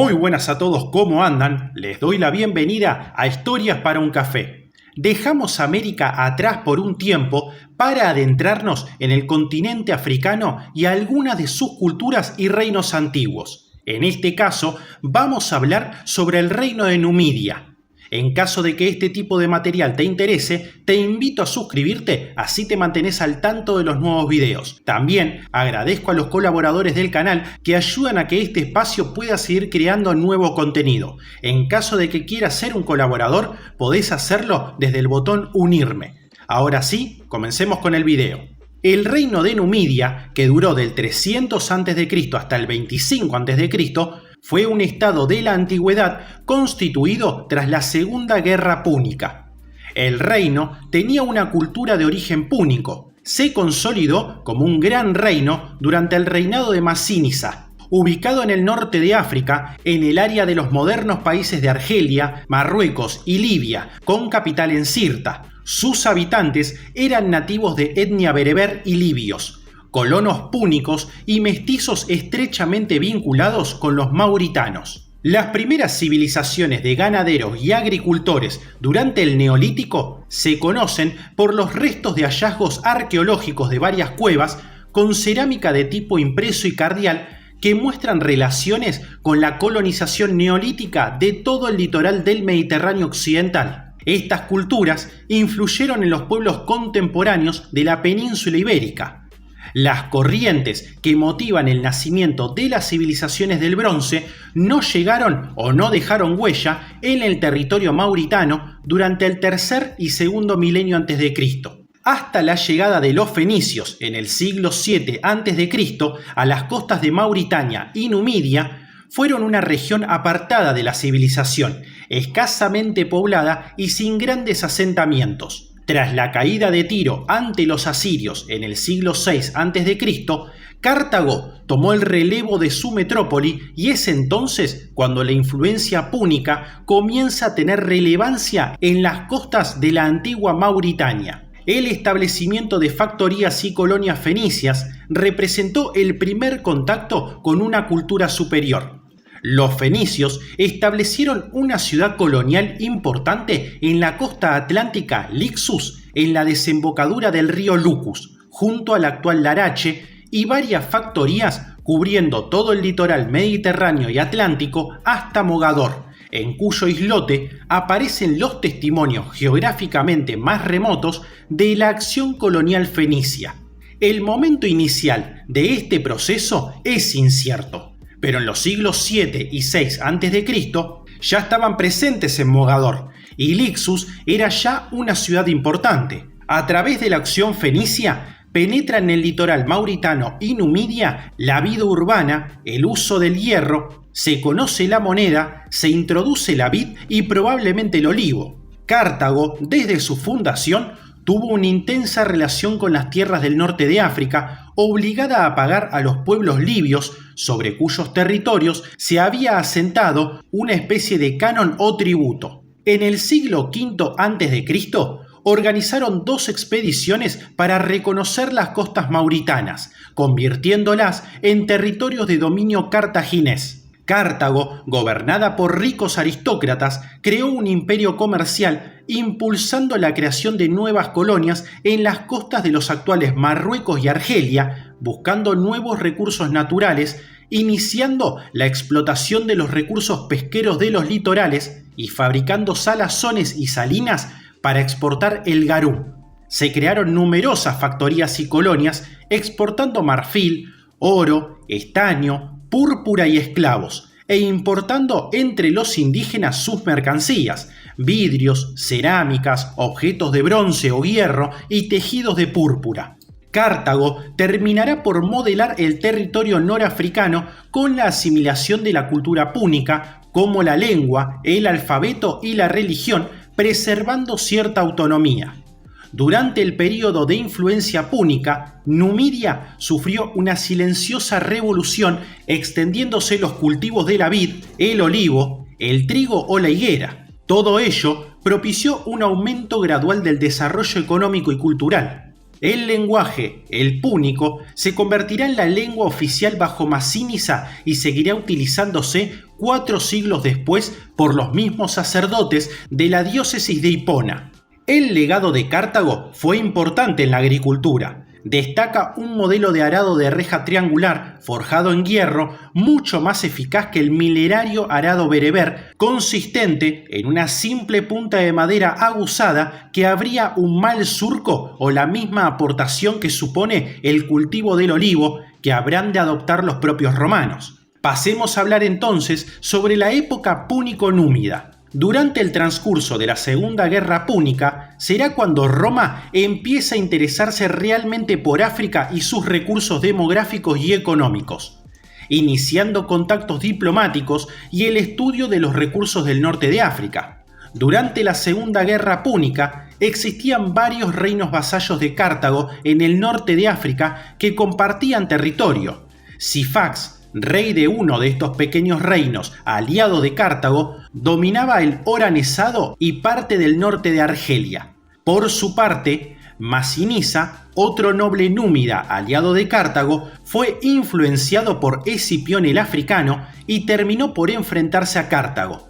Muy buenas a todos, ¿cómo andan? Les doy la bienvenida a Historias para un Café. Dejamos América atrás por un tiempo para adentrarnos en el continente africano y algunas de sus culturas y reinos antiguos. En este caso, vamos a hablar sobre el reino de Numidia. En caso de que este tipo de material te interese, te invito a suscribirte, así te mantenés al tanto de los nuevos videos. También agradezco a los colaboradores del canal que ayudan a que este espacio pueda seguir creando nuevo contenido. En caso de que quieras ser un colaborador, podés hacerlo desde el botón unirme. Ahora sí, comencemos con el video. El reino de Numidia, que duró del 300 a.C. hasta el 25 a.C., fue un estado de la antigüedad constituido tras la Segunda Guerra Púnica. El reino tenía una cultura de origen púnico. Se consolidó como un gran reino durante el reinado de Massinissa, ubicado en el norte de África, en el área de los modernos países de Argelia, Marruecos y Libia, con capital en Sirta. Sus habitantes eran nativos de etnia bereber y libios, colonos púnicos y mestizos estrechamente vinculados con los mauritanos. Las primeras civilizaciones de ganaderos y agricultores durante el Neolítico se conocen por los restos de hallazgos arqueológicos de varias cuevas con cerámica de tipo impreso y cardial que muestran relaciones con la colonización neolítica de todo el litoral del Mediterráneo occidental. Estas culturas influyeron en los pueblos contemporáneos de la península ibérica. Las corrientes que motivan el nacimiento de las civilizaciones del bronce no llegaron o no dejaron huella en el territorio mauritano durante el tercer y segundo milenio a.C. Hasta la llegada de los fenicios en el siglo VII a.C. a las costas de Mauritania y Numidia, fueron una región apartada de la civilización, escasamente poblada y sin grandes asentamientos. Tras la caída de Tiro ante los asirios en el siglo VI a.C., Cartago tomó el relevo de su metrópoli y es entonces cuando la influencia púnica comienza a tener relevancia en las costas de la antigua Mauritania. El establecimiento de factorías y colonias fenicias representó el primer contacto con una cultura superior. Los fenicios establecieron una ciudad colonial importante en la costa atlántica Lixus, en la desembocadura del río Lucus, junto al actual Larache, y varias factorías cubriendo todo el litoral mediterráneo y atlántico hasta Mogador, en cuyo islote aparecen los testimonios geográficamente más remotos de la acción colonial fenicia. El momento inicial de este proceso es incierto, pero en los siglos VII y VI a.C. ya estaban presentes en Mogador y Lixus era ya una ciudad importante. A través de la acción fenicia penetra en el litoral mauritano y Numidia la vida urbana, el uso del hierro, se conoce la moneda, se introduce la vid y probablemente el olivo. Cartago, desde su fundación, tuvo una intensa relación con las tierras del norte de África, obligada a pagar a los pueblos libios, sobre cuyos territorios se había asentado una especie de canon o tributo. En el siglo V a.C., organizaron dos expediciones para reconocer las costas mauritanas, convirtiéndolas en territorios de dominio cartaginés. Cartago, gobernada por ricos aristócratas, creó un imperio comercial impulsando la creación de nuevas colonias en las costas de los actuales Marruecos y Argelia, buscando nuevos recursos naturales, iniciando la explotación de los recursos pesqueros de los litorales y fabricando salazones y salinas para exportar el garum. Se crearon numerosas factorías y colonias exportando marfil, oro, estaño, púrpura y esclavos, e importando entre los indígenas sus mercancías, vidrios, cerámicas, objetos de bronce o hierro y tejidos de púrpura. Cartago terminará por modelar el territorio norafricano con la asimilación de la cultura púnica, como la lengua, el alfabeto y la religión, preservando cierta autonomía. Durante el período de influencia púnica, Numidia sufrió una silenciosa revolución extendiéndose los cultivos de la vid, el olivo, el trigo o la higuera. Todo ello propició un aumento gradual del desarrollo económico y cultural. El lenguaje, el púnico, se convertirá en la lengua oficial bajo Masínisa y seguirá utilizándose 4 siglos después por los mismos sacerdotes de la diócesis de Hipona. El legado de Cartago fue importante en la agricultura. Destaca un modelo de arado de reja triangular forjado en hierro mucho más eficaz que el milenario arado bereber, consistente en una simple punta de madera aguzada que abría un mal surco o la misma aportación que supone el cultivo del olivo que habrán de adoptar los propios romanos. Pasemos a hablar entonces sobre la época púnico-númida. Durante el transcurso de la Segunda Guerra Púnica será cuando Roma empieza a interesarse realmente por África y sus recursos demográficos y económicos, iniciando contactos diplomáticos y el estudio de los recursos del norte de África. Durante la Segunda Guerra Púnica existían varios reinos vasallos de Cartago en el norte de África que compartían territorio. Sifax, rey de uno de estos pequeños reinos, aliado de Cartago, dominaba el Oranesado y parte del norte de Argelia. Por su parte, Masinisa, otro noble númida aliado de Cartago, fue influenciado por Escipión el africano y terminó por enfrentarse a Cartago.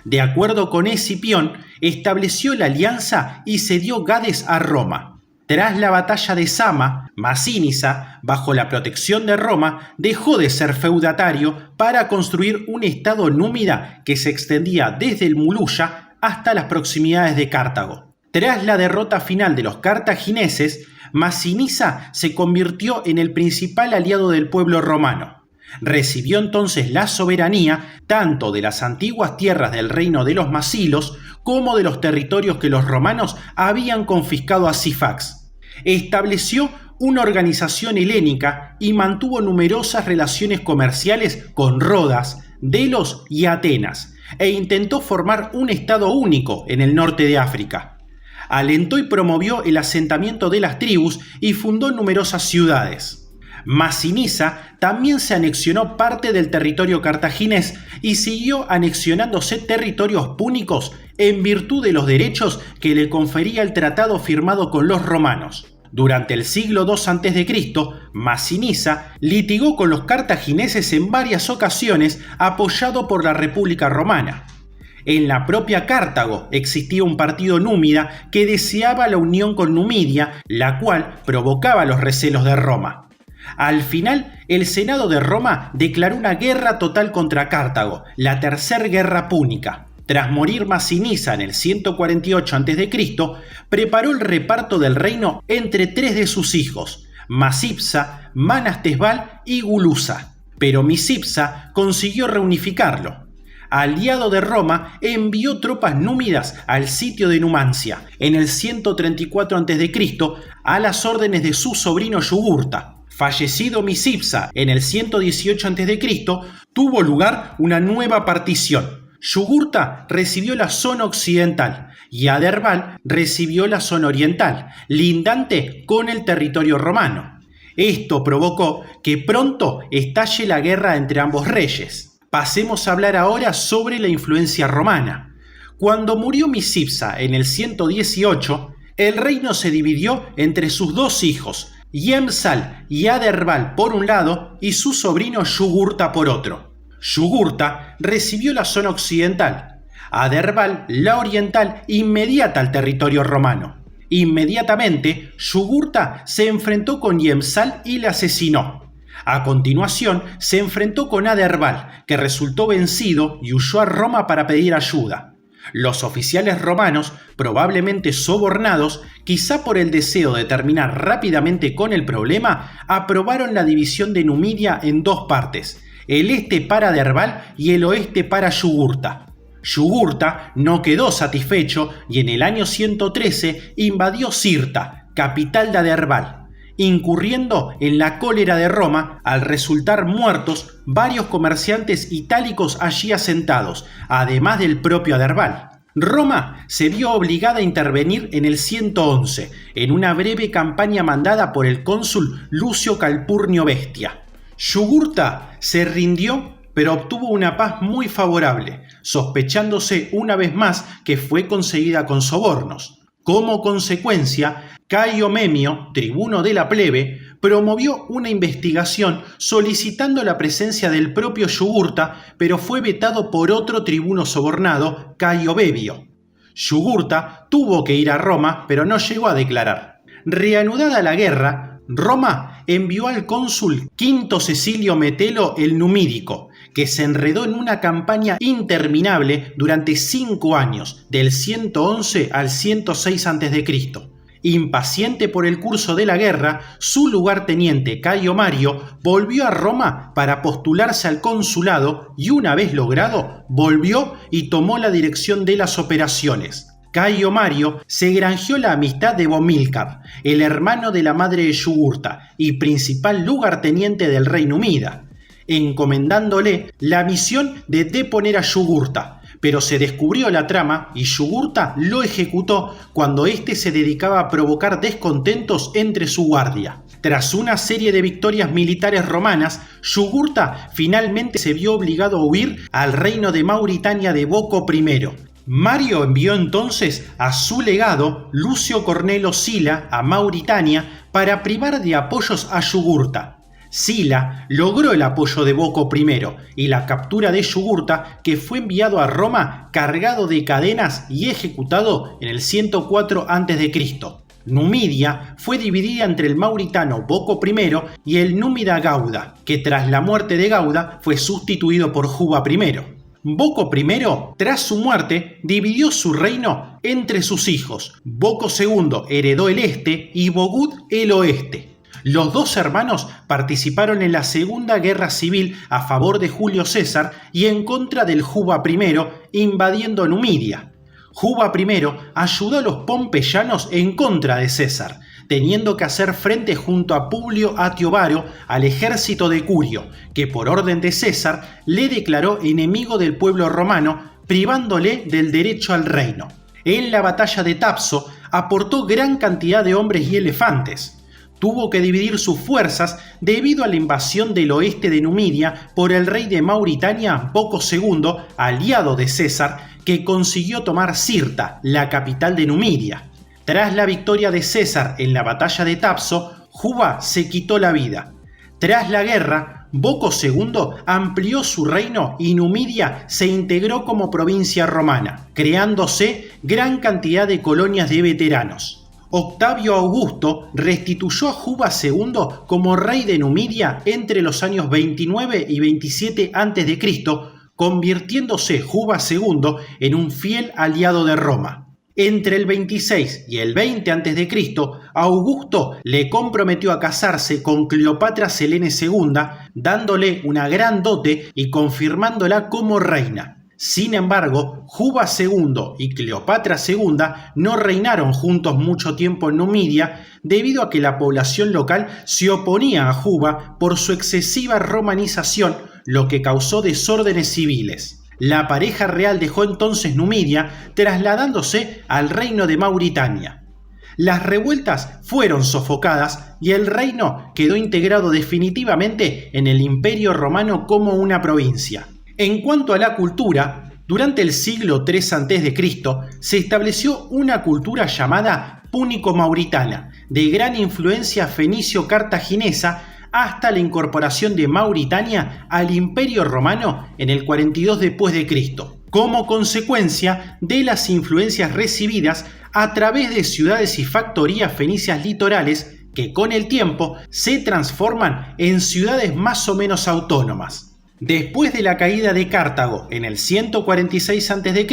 De acuerdo con Escipión, estableció la alianza y cedió Gades a Roma. Tras la batalla de Zama, Masínisa, bajo la protección de Roma, dejó de ser feudatario para construir un estado númida que se extendía desde el Muluya hasta las proximidades de Cartago. Tras la derrota final de los cartagineses, Massinissa se convirtió en el principal aliado del pueblo romano. Recibió entonces la soberanía tanto de las antiguas tierras del reino de los Masilos como de los territorios que los romanos habían confiscado a Sifax. Estableció una organización helénica y mantuvo numerosas relaciones comerciales con Rodas, Delos y Atenas, e intentó formar un estado único en el norte de África. Alentó y promovió el asentamiento de las tribus y fundó numerosas ciudades. Massinissa también se anexionó parte del territorio cartaginés y siguió anexionándose territorios púnicos en virtud de los derechos que le confería el tratado firmado con los romanos. Durante el siglo II a.C., Massinissa litigó con los cartagineses en varias ocasiones apoyado por la República Romana. En la propia Cartago existía un partido númida que deseaba la unión con Numidia, la cual provocaba los recelos de Roma. Al final, el Senado de Roma declaró una guerra total contra Cartago, la Tercera Guerra Púnica. Tras morir Massinissa en el 148 a.C., preparó el reparto del reino entre 3 de sus hijos, Masipsa, Manastesval y Gulusa. Pero Misipsa consiguió reunificarlo. Aliado de Roma, envió tropas númidas al sitio de Numancia en el 134 a.C. a las órdenes de su sobrino Yugurta. Fallecido Misipsa en el 118 a.C., tuvo lugar una nueva partición. Yugurta recibió la zona occidental y Aderbal recibió la zona oriental, lindante con el territorio romano. Esto provocó que pronto estalle la guerra entre ambos reyes. Pasemos a hablar ahora sobre la influencia romana. Cuando murió Misipsa en el 118, el reino se dividió entre sus 2 hijos, Yemsal y Aderbal por un lado y su sobrino Yugurta por otro. Yugurta recibió la zona occidental, Aderbal la oriental inmediata al territorio romano. Inmediatamente, Yugurta se enfrentó con Yemsal y le asesinó. A continuación, se enfrentó con Aderbal, que resultó vencido y huyó a Roma para pedir ayuda. Los oficiales romanos, probablemente sobornados, quizá por el deseo de terminar rápidamente con el problema, aprobaron la división de Numidia en 2 partes, el este para Aderbal y el oeste para Yugurta. Yugurta no quedó satisfecho y en el año 113 invadió Cirta, capital de Aderbal, incurriendo en la cólera de Roma al resultar muertos varios comerciantes itálicos allí asentados, además del propio Aderbal. Roma se vio obligada a intervenir en el 111, en una breve campaña mandada por el cónsul Lucio Calpurnio Bestia. Yugurta se rindió, pero obtuvo una paz muy favorable, sospechándose una vez más que fue conseguida con sobornos. Como consecuencia, Cayo Memio, tribuno de la plebe, promovió una investigación solicitando la presencia del propio Yugurta, pero fue vetado por otro tribuno sobornado, Cayo Bebio. Yugurta tuvo que ir a Roma, pero no llegó a declarar. Reanudada la guerra, Roma envió al cónsul Quinto Cecilio Metelo el Numídico, que se enredó en una campaña interminable durante 5 años, del 111 al 106 a.C. Impaciente por el curso de la guerra, su lugarteniente Cayo Mario volvió a Roma para postularse al consulado y una vez logrado, volvió y tomó la dirección de las operaciones. Cayo Mario se granjeó la amistad de Bomilcar, el hermano de la madre de Yugurta y principal lugarteniente del rey Numida, encomendándole la misión de deponer a Yugurta, pero se descubrió la trama y Yugurta lo ejecutó cuando éste se dedicaba a provocar descontentos entre su guardia. Tras una serie de victorias militares romanas, Yugurta finalmente se vio obligado a huir al reino de Mauritania de Boco I. Mario envió entonces a su legado, Lucio Cornelo Sila, a Mauritania para privar de apoyos a Yugurta. Sila logró el apoyo de Boco I y la captura de Yugurta, que fue enviado a Roma cargado de cadenas y ejecutado en el 104 a.C. Numidia fue dividida entre el mauritano Boco I y el númida Gauda, que tras la muerte de Gauda fue sustituido por Juba I. Boco I, tras su muerte, dividió su reino entre sus hijos. Boco II heredó el este y Bogud el oeste. Los dos hermanos participaron en la Segunda Guerra Civil a favor de Julio César y en contra del Juba I, invadiendo Numidia. Juba I ayudó a los pompeyanos en contra de César, teniendo que hacer frente junto a Publio Atio Varo al ejército de Curio, que por orden de César le declaró enemigo del pueblo romano, privándole del derecho al reino. En la batalla de Tapso aportó gran cantidad de hombres y elefantes. Tuvo que dividir sus fuerzas debido a la invasión del oeste de Numidia por el rey de Mauritania, Boco II, aliado de César, que consiguió tomar Sirta, la capital de Numidia. Tras la victoria de César en la batalla de Tapso, Juba se quitó la vida. Tras la guerra, Boco II amplió su reino y Numidia se integró como provincia romana, creándose gran cantidad de colonias de veteranos. Octavio Augusto restituyó a Juba II como rey de Numidia entre los años 29 y 27 a.C., convirtiéndose Juba II en un fiel aliado de Roma. Entre el 26 y el 20 a.C., Augusto le comprometió a casarse con Cleopatra Selene II, dándole una gran dote y confirmándola como reina. Sin embargo, Juba II y Cleopatra II no reinaron juntos mucho tiempo en Numidia debido a que la población local se oponía a Juba por su excesiva romanización, lo que causó desórdenes civiles. La pareja real dejó entonces Numidia, trasladándose al reino de Mauritania. Las revueltas fueron sofocadas y el reino quedó integrado definitivamente en el Imperio Romano como una provincia. En cuanto a la cultura, durante el siglo III a.C. se estableció una cultura llamada púnico-mauritana, de gran influencia fenicio-cartaginesa, hasta la incorporación de Mauritania al Imperio Romano en el 42 después de Cristo, como consecuencia de las influencias recibidas a través de ciudades y factorías fenicias litorales que con el tiempo se transforman en ciudades más o menos autónomas. Después de la caída de Cartago en el 146 a.C.,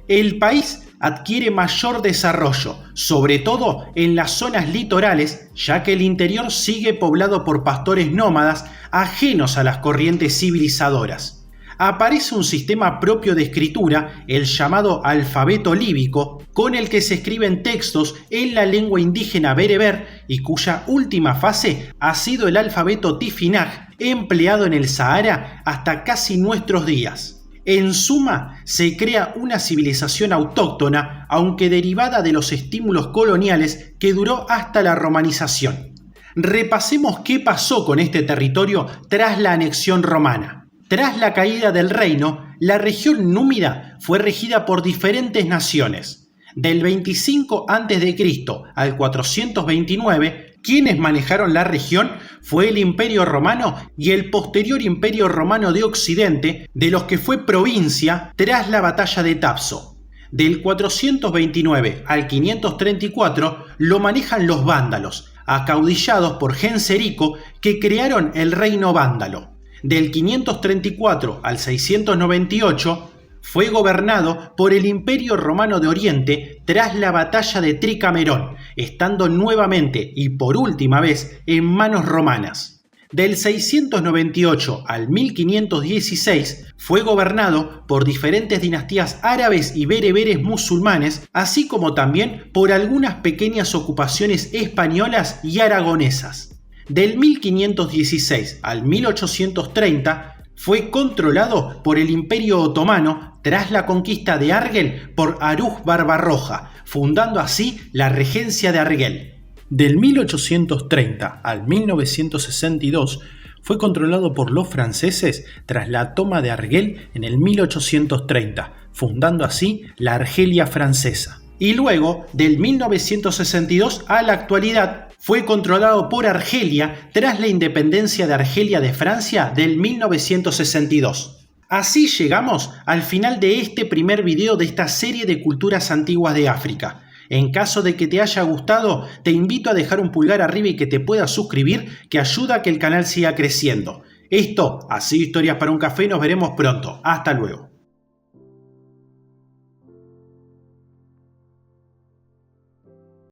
el país adquiere mayor desarrollo, sobre todo en las zonas litorales, ya que el interior sigue poblado por pastores nómadas ajenos a las corrientes civilizadoras. Aparece un sistema propio de escritura, el llamado alfabeto líbico, con el que se escriben textos en la lengua indígena bereber y cuya última fase ha sido el alfabeto tifinagh, empleado en el Sahara hasta casi nuestros días. En suma, se crea una civilización autóctona, aunque derivada de los estímulos coloniales que duró hasta la romanización. Repasemos qué pasó con este territorio tras la anexión romana. Tras la caída del reino, la región númida fue regida por diferentes naciones. Del 25 a.C. al 429, quienes manejaron la región fue el Imperio Romano y el posterior Imperio Romano de Occidente, de los que fue provincia tras la batalla de Tapso. Del 429 al 534 lo manejan los vándalos, acaudillados por Genserico, que crearon el reino vándalo. Del 534 al 698 fue gobernado por el Imperio Romano de Oriente tras la batalla de Tricamerón, estando nuevamente y por última vez en manos romanas. Del 698 al 1516 fue gobernado por diferentes dinastías árabes y bereberes musulmanes, así como también por algunas pequeñas ocupaciones españolas y aragonesas. Del 1516 al 1830 fue controlado por el Imperio Otomano tras la conquista de Argel por Aruj Barbarroja, fundando así la regencia de Argel. Del 1830 al 1962 fue controlado por los franceses tras la toma de Argel en el 1830, fundando así la Argelia francesa. Y luego, del 1962 a la actualidad, fue controlado por Argelia tras la independencia de Argelia de Francia del 1962. Así llegamos al final de este primer video de esta serie de culturas antiguas de África. En caso de que te haya gustado, te invito a dejar un pulgar arriba y que te puedas suscribir, que ayuda a que el canal siga creciendo. Esto ha sido Historias para un Café y nos veremos pronto. Hasta luego.